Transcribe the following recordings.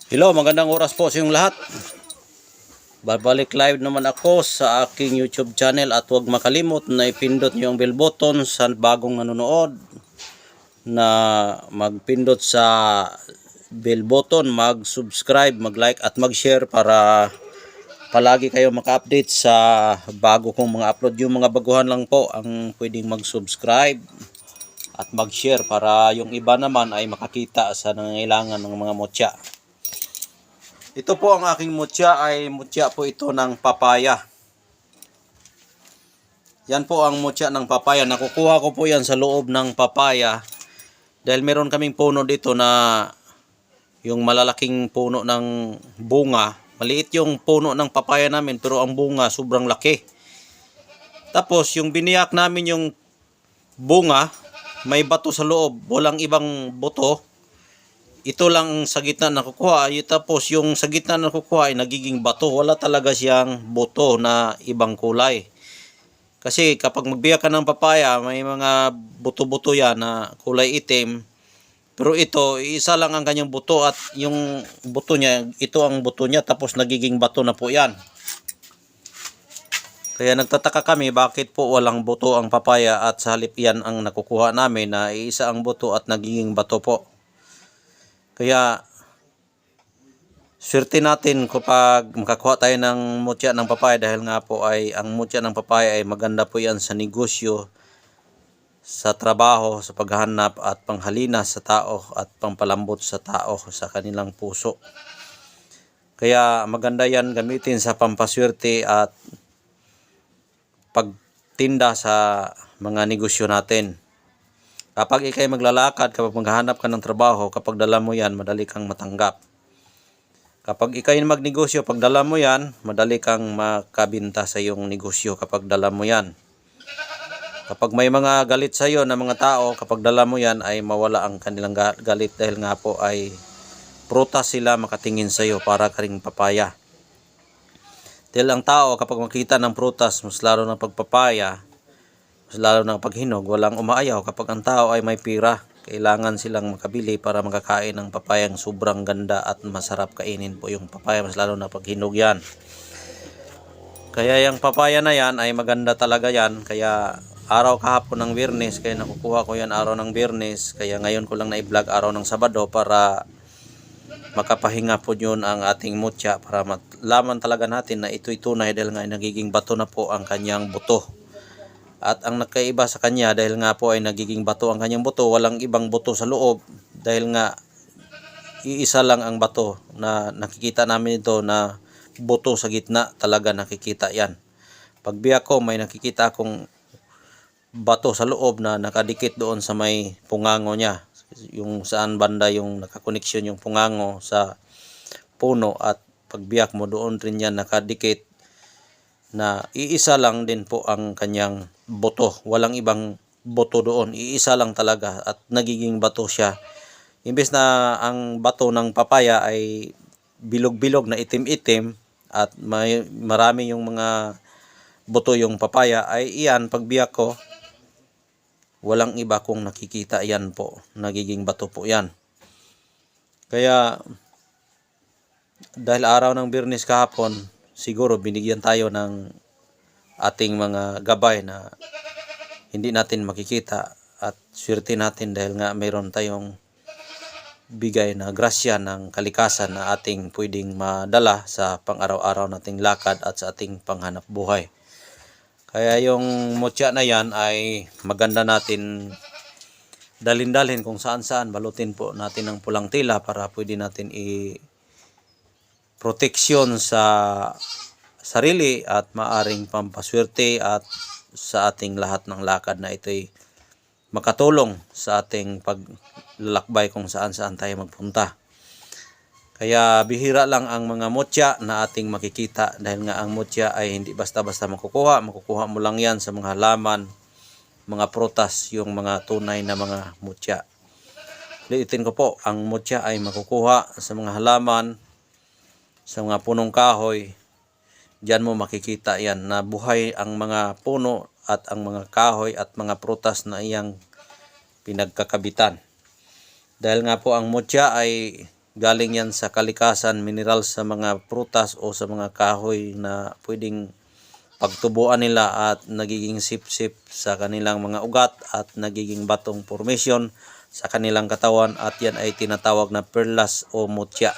Hello, magandang oras po sa inyong lahat. Babalik live naman ako sa aking YouTube channel at huwag makalimot na ipindot niyo ang bell button sa bagong nanonood na magpindot sa bell button, mag-subscribe, mag-like at mag-share para palagi kayo maka-update sa bago kong mga upload. Yung mga baguhan lang po ang pwedeng mag-subscribe at mag-share para yung iba naman ay makakita sa nangangailangan ng mga mutya. Ito po ang aking mutya ay mutya po ito ng papaya. Yan po ang mutya ng papaya. Nakukuha ko po yan sa loob ng papaya. Dahil meron kaming puno dito na yung malalaking puno ng bunga. Maliit yung puno ng papaya namin pero ang bunga sobrang laki. Tapos yung biniyak namin yung bunga, may bato sa loob. Walang ibang buto. Ito lang sa gitna nakukuha, tapos yung sa gitna nakukuha ay nagiging bato. Wala talaga siyang buto na ibang kulay. Kasi kapag magbiyak ka ng papaya, may mga buto-buto yan na kulay itim. Pero ito, isa lang ang kanyang buto at yung buto niya, ito ang buto niya tapos nagiging bato na po yan. Kaya nagtataka kami bakit po walang buto ang papaya at sa halip yan ang nakukuha namin na isa ang buto at nagiging bato po. Kaya swerte natin kapag makakuha tayo ng mutya ng papaya dahil nga po ay ang mutya ng papaya ay maganda po yan sa negosyo, sa trabaho, sa paghahanap at panghalina sa tao at pampalambot sa tao sa kanilang puso. Kaya maganda yan gamitin sa pampaswerte at pagtinda sa mga negosyo natin. Kapag ikay maglalakad, kapag maghahanap ka ng trabaho, kapag dala mo yan, madali kang matanggap. Kapag ikay magnegosyo, pag dala mo yan, madali kang makabinta sa iyong negosyo kapag dala mo yan. Kapag may mga galit sa iyo na mga tao, kapag dala mo yan, ay mawala ang kanilang galit dahil nga po ay prutas sila makatingin sa iyo para ka ring papaya. Dahil ang tao, kapag makita ng prutas, mas lalo ng pagpapaya, mas lalo ng paghinog, walang umaayaw kapag ang tao ay may pira. Kailangan silang makabili para makakain ng papayang sobrang ganda at masarap kainin po yung papaya, mas lalo na paghinog yan. Kaya yung papaya na yan ay maganda talaga yan. Kaya araw kahapon ng Biyernes, kaya nakukuha ko yan araw ng Biyernes. Kaya ngayon ko lang na-vlog araw ng Sabado para makapahinga po yun ang ating mutya para malaman talaga natin na ito'y tunay dahil nga nagiging bato na po ang kanyang buto. At ang nakaiba sa kanya dahil nga po ay nagiging bato ang kanyang buto, walang ibang buto sa loob dahil nga iisa lang ang bato na nakikita namin ito na buto sa gitna, talaga nakikita yan. Pag biyak ko may nakikita akong bato sa loob na nakadikit doon sa may pungango niya, yung saan banda yung nakakoneksyon yung pungango sa puno at pag biyak mo doon rin yan nakadikit na iisa lang din po ang kanyang buto. Walang ibang buto doon. Iisa lang talaga at nagiging bato siya. Imbes na ang bato ng papaya ay bilog-bilog na itim-itim at marami yung mga buto yung papaya ay iyan pagbiyak ko walang iba kung nakikita yan po. Nagiging bato po yan. Kaya dahil araw ng Biyernes kahapon, siguro binigyan tayo ng ating mga gabay na hindi natin makikita at swerte natin dahil nga mayroon tayong bigay na grasya ng kalikasan na ating pwedeng madala sa pang-araw-araw nating lakad at sa ating panghanap buhay. Kaya yung mutya na yan ay maganda natin dalhin-dalhin kung saan-saan. Balutin po natin ng pulang tela para pwede natin proteksyon sa sarili at maaring pampaswerte at sa ating lahat ng lakad na ito'y makatulong sa ating paglalakbay kung saan-saan tayo magpunta. Kaya bihira lang ang mga mutya na ating makikita dahil nga ang mutya ay hindi basta-basta makukuha. Makukuha mo lang yan sa mga halaman, mga prutas, yung mga tunay na mga mutya. Ulitin ko po, ang mutya ay makukuha sa mga halaman, sa mga punong kahoy. Diyan mo makikita yan na buhay ang mga puno at ang mga kahoy at mga prutas na iyang pinagkakabitan. Dahil nga po ang mutya ay galing yan sa kalikasan, mineral sa mga prutas o sa mga kahoy na pwedeng pagtubuan nila at nagiging sip-sip sa kanilang mga ugat at nagiging batong formation sa kanilang katawan, at yan ay tinatawag na perlas o mutya.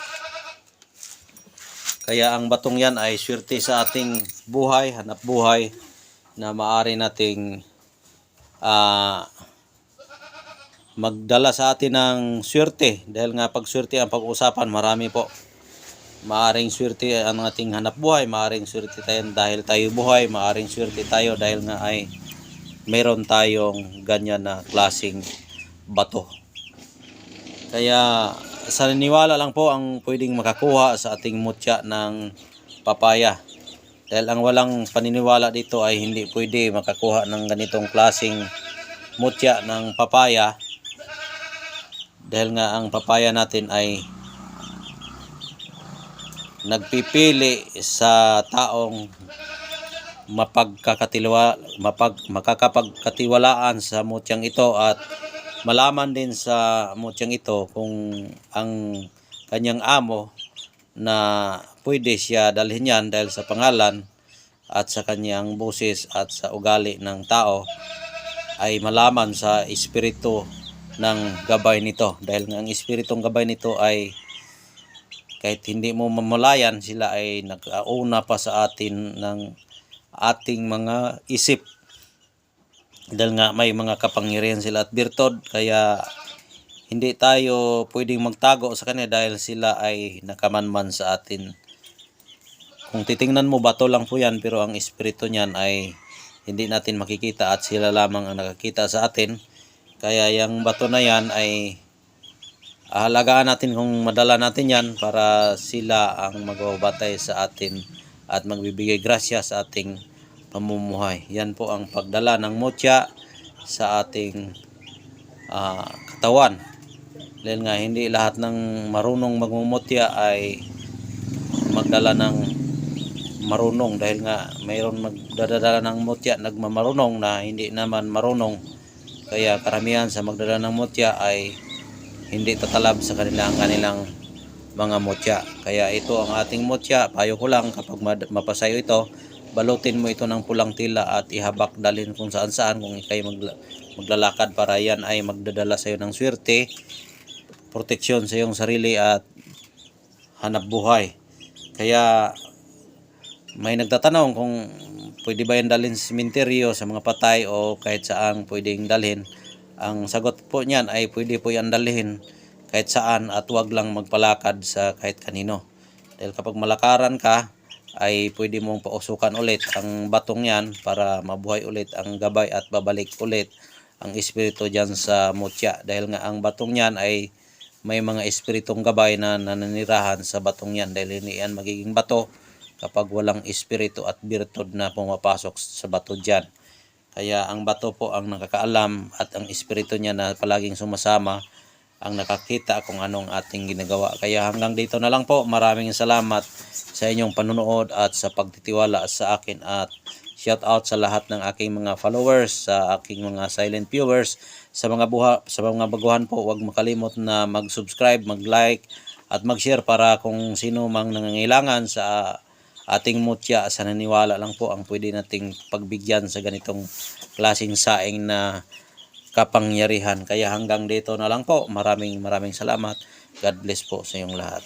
Kaya ang batong yan ay swerte sa ating buhay, hanap buhay, na maaari nating magdala sa atin ng swerte. Dahil nga pag swerte ang pag-uusapan, marami po. Maaring swerte ang ating hanap buhay, maaring swerte tayo dahil tayo buhay, maaring swerte tayo dahil nga ay meron tayong ganyan na klaseng bato. Kaya sa niniwala lang po ang pwedeng makakuha sa ating mutya ng papaya. Dahil ang walang paniniwala dito ay hindi pwede makakuha ng ganitong klaseng mutya ng papaya. Dahil nga ang papaya natin ay nagpipili sa taong makakapagkatiwalaan sa mutyang ito, at malaman din sa mutyang ito kung ang kanyang amo na pwede siya dalhin yan dahil sa pangalan at sa kanyang boses at sa ugali ng tao, ay malaman sa espiritu ng gabay nito. Dahil nga ang espiritong gabay nito ay kahit hindi mo mamalayan, sila ay nag-auna pa sa atin ng ating mga isip. Dahil nga may mga kapangyarihan sila at birtod, kaya hindi tayo pwedeng magtago sa kanila dahil sila ay nakamanman sa atin. Kung titingnan mo, bato lang po yan, pero ang espiritu niyan ay hindi natin makikita at sila lamang ang nakakita sa atin. Kaya yung bato na yan ay ahalagaan natin kung madala natin yan para sila ang magbabatay sa atin at magbibigay grasya sa ating pamumuhay. Yan po ang pagdala ng mutya sa ating katawan. Dahil nga hindi lahat ng marunong magmumutya ay magdala ng marunong, dahil nga mayroon magdadala ng mutya nagmamarunong na hindi naman marunong. Kaya karamihan sa magdala ng mutya ay hindi tatalab sa kanilang mga mutya. Kaya ito ang ating mutya. Payo ko lang, kapag mapasayo ito, balutin mo ito ng pulang tila at ihabak, dalhin kung saan saan kung kayo maglalakad, para yan ay magdadala sa iyo ng swerte, proteksyon sa iyong sarili at hanap buhay. Kaya may nagtatanong kung pwede ba yan dalhin sa sementeryo, sa mga patay o kahit saan pwedeng dalhin. Ang sagot po niyan ay pwede po yan dalhin kahit saan, at huwag lang magpalakad sa kahit kanino. Dahil kapag malakaran ka ay pwede mong pausukan ulit ang batong yan para mabuhay ulit ang gabay at babalik ulit ang espiritu dyan sa mutya. Dahil nga ang batong yan ay may mga espiritong gabay na nananirahan sa batong yan, dahil hindi yan magiging bato kapag walang espiritu at birtod na pumapasok sa bato dyan. Kaya ang bato po ang nakakaalam, at ang espiritu niya na palaging sumasama ang nakakita kung anong ating ginagawa. Kaya hanggang dito na lang po. Maraming salamat sa inyong panunood at sa pagtitiwala sa akin, at shout out sa lahat ng aking mga followers, sa aking mga silent viewers. Sa mga baguhan po, huwag makalimot na mag-subscribe, mag-like at mag-share para kung sino mang nangangailangan sa ating mutya, sa naniwala lang po ang pwede nating pagbigyan sa ganitong klaseng saing na kapangyarihan. Kaya hanggang dito na lang po. Maraming salamat. God bless po sa iyong lahat.